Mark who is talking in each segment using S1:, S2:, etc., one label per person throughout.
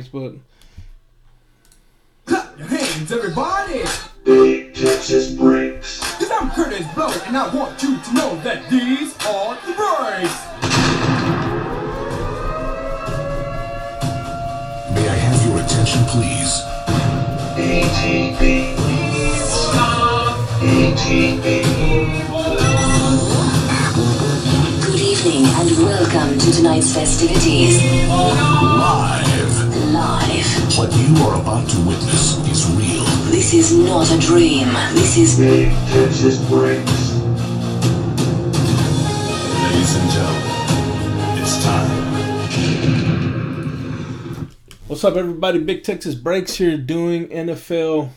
S1: Facebook.
S2: Clap your hands, everybody!
S3: Big Texas Breaks.
S2: Cause I'm Curtis Blow, and I want you to know that these are the breaks!
S4: May I have your attention, please?
S3: ATV. ATV.
S5: Good evening and welcome to tonight's festivities.
S4: Live. What you are about to witness is real.
S5: This is not a dream. This is
S3: Big Texas Breaks.
S4: Ladies and gentlemen, it's time.
S1: What's up, everybody? Big Texas Breaks here doing NFL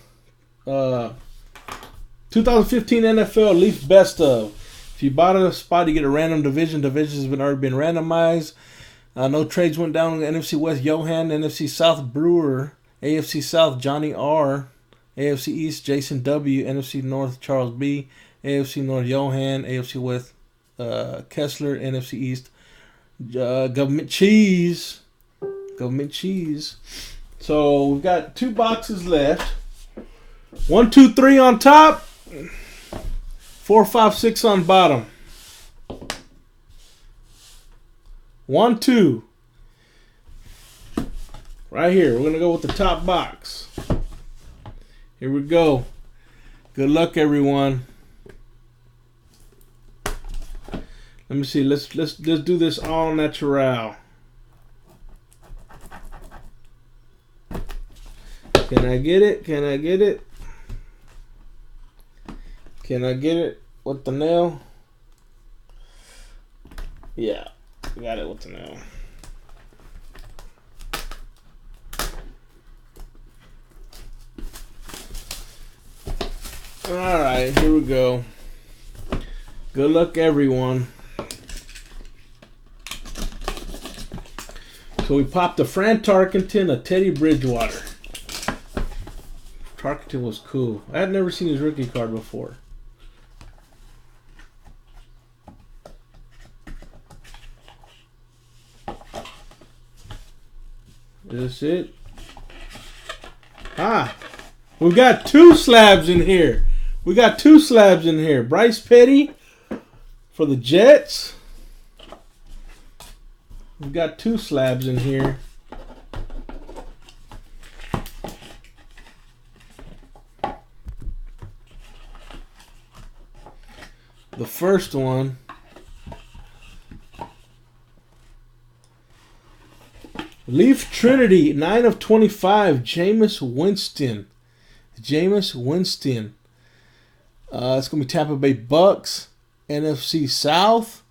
S1: 2015 NFL Leaf Best Of. If you bought a spot, you get a random division. Divisions have already been randomized. No trades went down. NFC West, Johan. NFC South, Brewer. AFC South, Johnny R. AFC East, Jason W. NFC North, Charles B. AFC North, Johan. AFC West, Kessler. NFC East, Government Cheese. Government Cheese. So we've got 2 boxes left. 1, 2, 3 on top. 4, 5, 6 on bottom. 1, 2. Right here. We're going to go with the top box. Here we go. Good luck, everyone. Let me see. Let's do this all natural. Can I get it? Can I get it? Can I get it with the nail? Yeah. Got it with the nail. Alright, here we go. Good luck, everyone. So we popped a Fran Tarkenton, a Teddy Bridgewater. Tarkenton was cool. I had never seen his rookie card before. Is this it? We've got 2 slabs in here. We got 2 slabs in here. Bryce Petty for the Jets. We've got 2 slabs in here. The first one. Leaf Trinity, 9 of 25, Jameis Winston. Jameis Winston. It's going to be Tampa Bay Bucks. NFC South,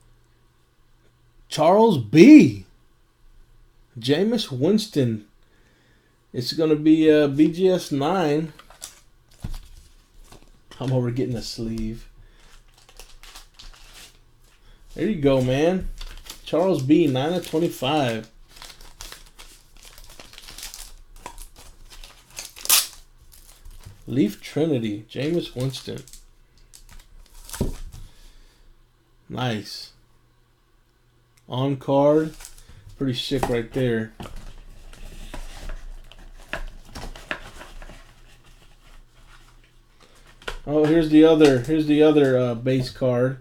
S1: Charles B. Jameis Winston. It's going to be BGS 9. I'm over getting a sleeve. There you go, man. Charles B, 9 of 25. Leaf Trinity, Jameis Winston. Nice. On card. Pretty sick right there. Oh, here's the other base card.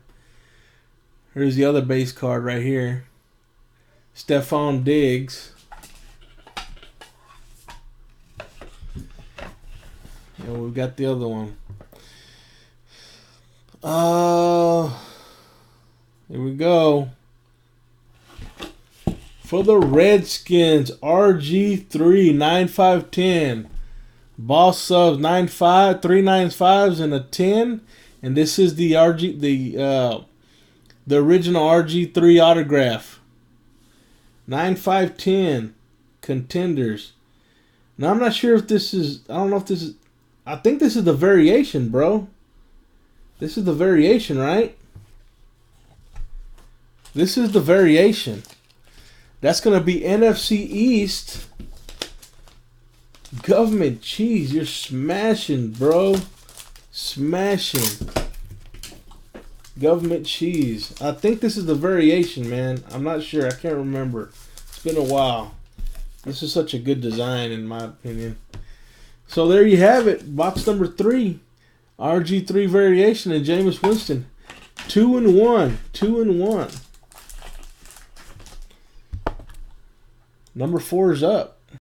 S1: Here's the other base card right here. Stephon Diggs. And we've got the other one. Here we go. For the Redskins, RG3, 9-5-10. Boss subs, 9-5, 3 9s, 5s, and a 10. And this is the the original RG3 autograph. 9-5-10. Contenders. Now, I'm not sure if this is... I don't know if this is... I think this is the variation, bro. This is the variation, right? This is the variation. That's going to be NFC East. Government Cheese. You're smashing, bro. Smashing. Government Cheese. I think this is the variation, man. I'm not sure. I can't remember. It's been a while. This is such a good design, in my opinion. So there you have it. Box number 3. RG3 variation and Jameis Winston. 2-1. 2-1. Number 4 is up.